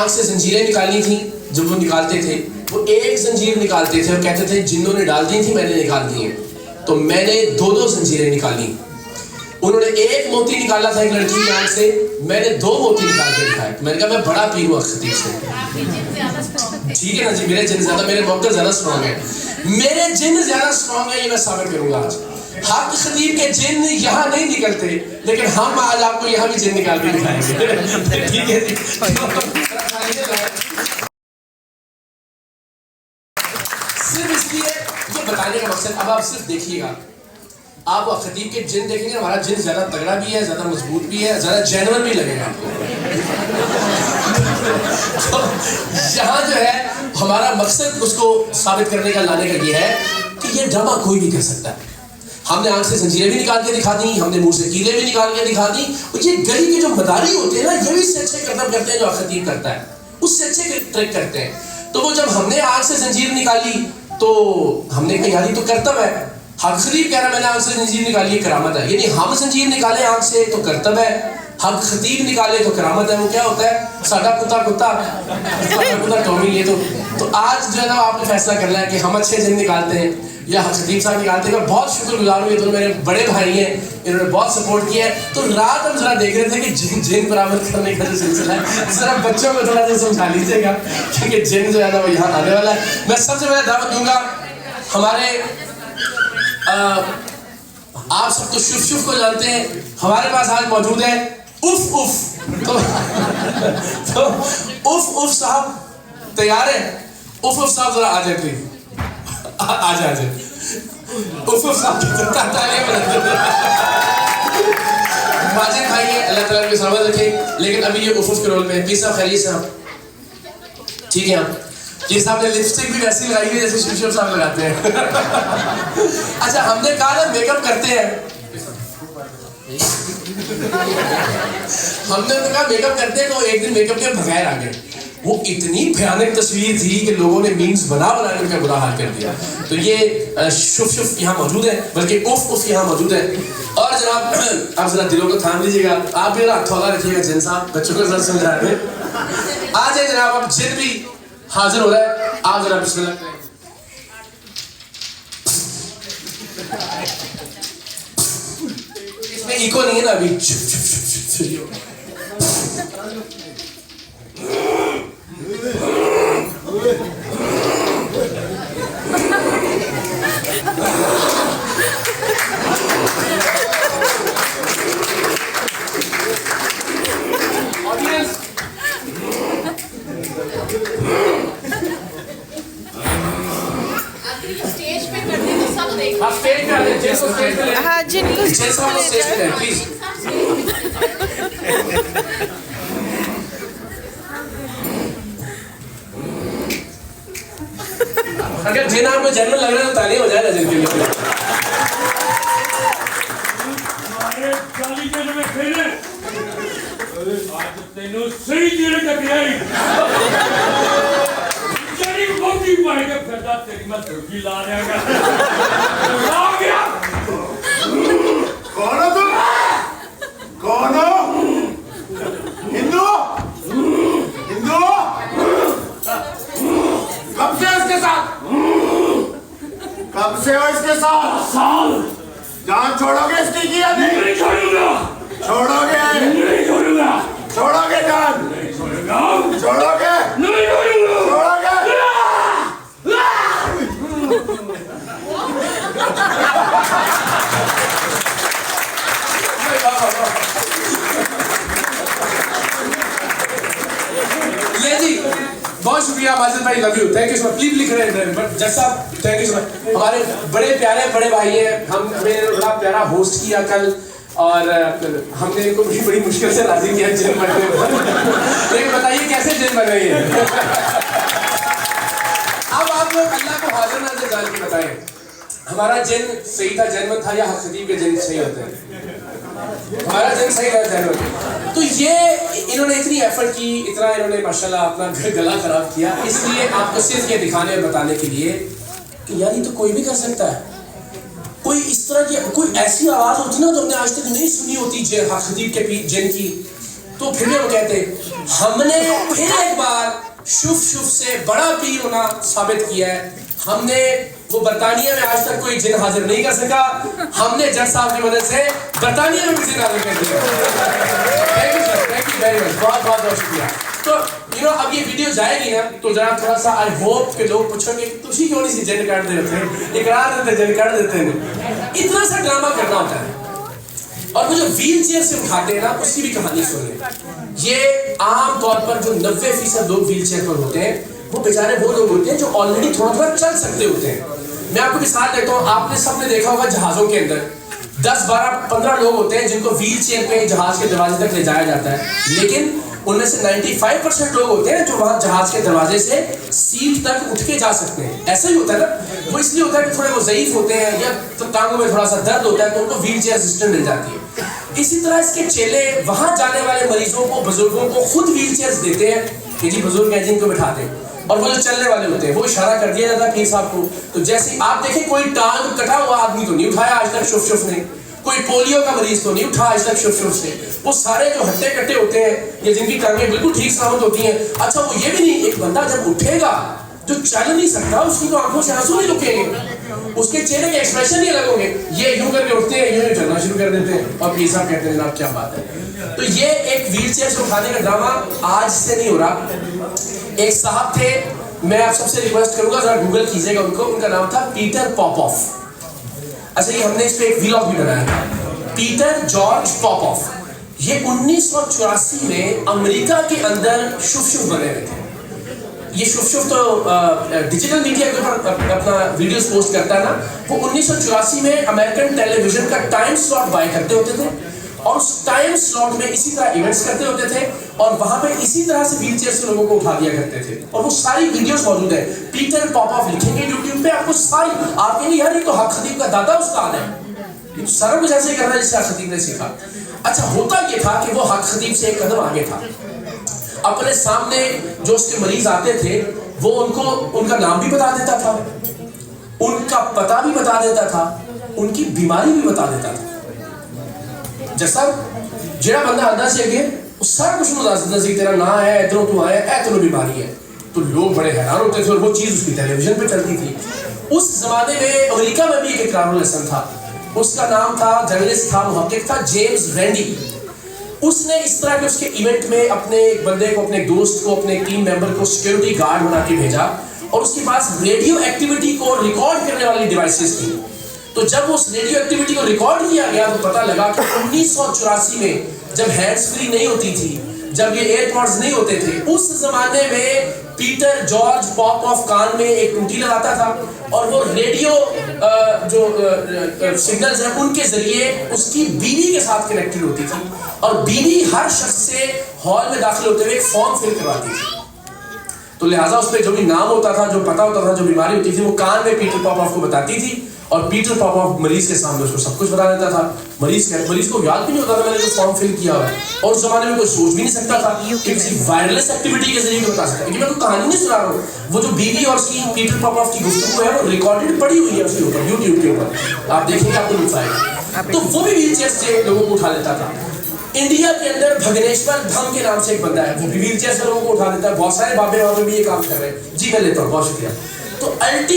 आंख से जंजीरें निकालनी थी, जब वो निकालते थे वो एक जंजीर निकालते थे और कहते थे जिन्हों ने डाल दी थी मैंने निकाल दी है। तो मैंने 2-2 जंजीरें निकाली। उन्होंने एक मोती निकाला था एक लड़की की आंख से, मैंने 2 मोती निकाल के दिखाए। तो मैंने कहा मैं बड़ा पीर हूँ खतीब से। ठीक है ना जी, मेरे जिन ज्यादा, मेरे मौके ज्यादा स्ट्रॉन्ग है, मेरे जिन ज्यादा स्ट्रॉन्ग है, ये मैं साबित करूंगा आज। हक खतीब के जिन यहाँ नहीं निकलते, लेकिन हम आज आपको यहाँ भी जिन निकाल के दिखाएंगे। ठीक है जी। सिर्फ इसलिए जो बताने का मकसद, अब आप सिर्फ देखिएगा, आप खतीब के जिन देखेंगे, हमारा जिन ज्यादा तगड़ा भी है, ज्यादा मजबूत भी है, ज्यादा जेन्युइन भी लगेगा आपको। तो यहाँ जो है हमारा मकसद उसको साबित करने का, लाने का ये है कि ये ड्रामा कोई भी कर सकता है। हमने आंख से जंजीरें भी निकाल के दिखा दी, हमने मुंह से कीले भी निकाल के दिखा दी, और ये गली के जो मदारी होते हैं ना, ये भी इससे अच्छे करतब करते हैं जो खतीब करता है, उससे अच्छे ट्रिक करते हैं। तो वो जब हमने आंख से जंजीर निकाली तो हमने कहा यार ये तो करतब है। हक खतीब कह रहा मैंने आंख से जंजीर निकाली, करामत है। यानी हम जंजीर निकाले आंख से तो करतब है, हक खतीब निकाले तो करामत है। वो क्या होता है, सादा कुत्ता कुत्ता, सादा कुत्ता टॉमी। ये तो आज जो है ना आपने फैसला करना है कि हम अच्छे जिन निकालते हैं या हक खतीब साहब निकालते हैं। मैं बहुत शुक्रगुजार हूँ, ये दोनों मेरे बड़े भाई हैं, इन्होंने बहुत सपोर्ट किया है। तो रात हम जरा देख रहे थे कि जिन बराबर करने का जो सिलसिला है, जरा बच्चों को थोड़ा सा समझा लीजिएगा, क्योंकि जिन जो है ना वो यहाँ आने वाला है। मैं सबसे पहले दावत दूंगा हमारे आप सब तो शुफ शुफ को जानते हैं, हमारे पास आज मौजूद है उफ उफ। तो उफ उफ साहब तैयार है? उफ उफ साहब जरा आ जाए प्लीज, आ जाए उफ उफ साहब माजिद भाई है, अल्लाह ताला की सलामत रखे। लेकिन अभी ये उफ उफ के रोल में है। पीर साहब खैरियत साहब ठीक है? आप ये साहब ने लिपस्टिक भी वैसी लगाई है जैसे शिव साहब लगाते हैं। अच्छा, हमने कहा ना मेकअप करते हैं, हमने तो कहा मेकअप करते हैं, तो एक दिन मेकअप के बगैर आ गए। वो इतनी भयानक तस्वीर थी कि लोगों ने मीम्स बना के उनका बुरा हाल कर दिया। तो ये शुफ शुफ यहाँ मौजूद है, बल्कि उफ उफ यहाँ मौजूद है। और जनाब आप जरा दिलों को थाम लीजिएगा, आप भी थोड़ा रखिएगा जिन साहब, बच्चों को जरा समझा रहे। आ जाए जनाब, अब जिन भी हाजिर हो रहा है, आप जरा बिस्मिल्लाह करें। इसमें इको नहीं है ना अभी। हाँ जिनको प्लीज अगर जिन आपको जनरल लग रहा है तो ताली हो जाएगा जिनके लिए। तेनों सही जीने का दियाई तेरी मोटी मार के फिरदा तेरी मैं धुकी ला देगा। आ गया कौन हो तुम? कौन हो? हिंदू? हिंदू? कब से इसके साथ? कब से हो इसके साथ? साल जान छोड़ोगे इसकी की या नहीं छोड़ूंगा? छोड़ोगे? नहीं छोड़ूंगा? छोड़ोगे जान? नहीं छोड़ूंगा? छोड़ोगे? नहीं छोड़ूंगा? छोड़ोगे? ले जी, बहुत शुक्रिया माजिद भाई, love you, thank you so much. Please लिख रहे हैं बट जैसा थैंक यू सो मच। हमारे बड़े प्यारे बड़े भाई हैं, हमें बड़ा प्यारा होस्ट किया कल, और हमने इनको बड़ी मुश्किल से राजी किया जिन बनने में। लेकिन बताइए कैसे जिन बन रही है। अब आप लोग अल्लाह को हाजिर नाज़िर जान के बताएं, हमारा जिन सही था, जन्म था, या खतीब के जिन सही होते हैं? हमारा जिन सही था, जन्म। तो ये इन्होंने इतनी एफर्ट की, इतना इन्होंने माशाल्लाह अपना गला खराब किया, इसलिए आपको सिर्फ ये दिखाने और बताने के लिए कि यार ये तो कोई भी कर सकता है। कोई इस तरह की कोई ऐसी आवाज होती ना जो हमने आज तक नहीं सुनी होती खतीब के जिन की, तो फिर भी हम कहते हमने फिर एक बार शुभ शुभ से बड़ा पीर होना साबित किया है। हमने वो बरतानिया में आज तक कोई जिन हाजिर नहीं कर सका, हमने जज साहब की मदद से बरतानिया में भी जिन हाजिर कर दिया। Thank you sir, thank you very much, बहुत बहुत बहुत शुक्रिया। तो अब ये वीडियो जाएगी ना, तो जरा थोड़ा सा आई होप के लोग पूछेंगे तुझी क्यों नहीं सी जिन काट देते हैं, इकरार देते जिन काट देते हैं, इतना सा ड्रामा करना होता है। और वो जो व्हील चेयर से उठाते हैं ना, उसकी भी कहानी सुनिए। ये आम तौर पर जो 90% लोग व्हील चेयर पर होते हैं, वो बेचारे वो लोग होते हैं जो ऑलरेडी थोड़ा थोड़ा चल सकते होते हैं। मैं आपको मिसाल देता हूँ, आपने सबने देखा होगा जहाजों के अंदर 10, 12, 15 लोग होते हैं जिनको व्हील चेयर पे जहाज के दरवाजे तक ले जाया जाता है, लेकिन उनमें से 95% लोग होते हैं जो वहां जहाज के दरवाजे से सीट तक उठ के जा सकते हैं। ऐसा ही होता है ना, वो इसलिए होता है कि थोड़े वो ज़ईफ होते हैं या तो टांगों में थोड़ा सा दर्द होता है, तो उनको व्हील चेयर असिस्टेंट मिल जाती है। इसी तरह इसके चेले वहां जाने वाले मरीजों को, बुजुर्गों को खुद व्हील चेयर्स देते हैं कि जी बुजुर्ग हैं जिनको बिठाते हैं, और वो जो चलने वाले होते हैं वो इशारा कर दिया जाता है पीर साहब को। तो जैसे आप देखें, कोई टांग कटा हुआ आदमी तो नहीं उठाया आज तक शुभ शुभ ने, कोई पोलियो का मरीज तो नहीं उठा आज तक शुभ शुभ से। वो सारे जो हट्टे कट्टे होते हैं या जिनकी टांगें बिल्कुल ठीक सलामत होती हैं, अच्छा वो ये भी नहीं, एक बंदा जब उठेगा जो चल नहीं सकता, उसकी तो आंखों से आंसू नहीं रुकेंगे, उसके चेहरे के एक्सप्रेशन ही अलग होंगे। ये यूं करके उठते हैं, यूं चलना शुरू कर देते हैं, और पीर साहब कहते हैं जनाब क्या बात है। तो ये एक व्हील चेयर से उठाने का ड्रामा आज से नहीं हो रहा। एक साहब थे, मैं आप सबसे रिक्वेस्ट करूंगा जरा गूगल कीजिएगा उनको, उनका नाम था पीटर पॉपऑफ। अच्छा, ये हमने इस पे एक व्लॉग भी बनाया था, पीटर जॉर्ज पॉपऑफ। ये 1984 में अमेरिका के अंदर शुभ शुभ बने हुए थे। ये शुभ शुभ तो डिजिटल मीडिया के ऊपर अपना वीडियोस पोस्ट करता है ना, वो 1984 में अमेरिकन टेलीविजन का टाइम स्लॉट बाय करते होते थे, और उस टाइम स्लॉट में इसी तरह इवेंट्स करते होते थे, और वहां पे इसी तरह से व्हील चेयर से लोगों को उठा दिया करते थे। और वो सारी वीडियोस मौजूद है, पीटर पॉपऑफ लिखेंगे यूट्यूब पे, आपको सारी, आप कहेंगे यार ये तो हक खतीब का दादा उस्ताद है, ये तो सारा कुछ ऐसे ही कर रहा है जिससे हक खतीब ने सीखा। अच्छा, होता ये था कि वो हक खतीब से एक कदम आगे था। अपने सामने जो उसके मरीज आते थे, वो उनको उनका नाम भी बता देता था, उनका पता भी बता देता था, उनकी बीमारी भी बता देता था। जैसा जेड़ा बंदा अंदर से गए, उस सारा कुछ बता सकता था, तेरा ना है, इधरों तू आया, इतनी बीमारी है। तो लोग बड़े हैरान होते थे, और वो चीज उसकी टेलीविजन पे चलती थी। उस जमाने में अमेरिका में भी एक इकरारुल हसन था, उसका नाम था, जर्नलिस्ट था, मुहक्किक था, जेम्स रैंडी। उसने इस तरह के उसके इवेंट में अपने एक बंदे को, अपने दोस्त को, अपने टीम मेंबर को सिक्योरिटी गार्ड बना के भेजा, और उसके पास रेडियो एक्टिविटी को रिकॉर्ड करने वाली डिवाइसेस थी। तो जब उस रेडियो एक्टिविटी को रिकॉर्ड किया गया, तो पता लगा कि 1984 में जब हैंड्स फ्री नहीं होती थी, जब ये एयरपॉड्स नहीं होते थे, उस जमाने में पीटर जॉर्ज पॉपऑफ कान में एक टूटी लगाता था, और वो रेडियो जो सिग्नल्स हैं उनके जरिए उसकी बीवी के साथ कनेक्टेड होती थी, और बीवी हर शख्स से हॉल में दाखिल होते हुए एक फॉर्म फिल करवाती थी। तो लिहाजा उस पर जो भी नाम होता था, जो पता होता था, जो बीमारी होती थी, वो कान में पीटर पॉपऑफ को बताती थी, और पीटर पॉपऑफ मरीज के सामने उसको सब कुछ बता देता था। मरीज को याद भी नहीं होता था मैंने जो फॉर्म फिल किया हुआ है, और उस जमाने में कोई सोच भी नहीं सकता था कि किसी वायरलेस एक्टिविटी के जरिए बता सकता है। मैं कोई कहानी नहीं सुना रहा हूँ, वो जो बीवी और उसकी पीटर पॉपऑफ की गुफ्तगू है, वो रिकॉर्डेड पड़ी हुई है उसके ऊपर, यूट्यूब के ऊपर, आप देखेंगे आपको मिल पाएगा। तो वो भी व्हील चेयर से लोगों को उठा लेता था। इंडिया के अंदर भगनेश्वर धम के नाम से एक बंदा है, वो भी व्हील चेयर से लोगों को उठा देता है। बहुत सारे बाबे वहां पे भी ये काम कर रहे हैं। जी मैं लेता हूँ, बहुत शुक्रिया। तो अल्टी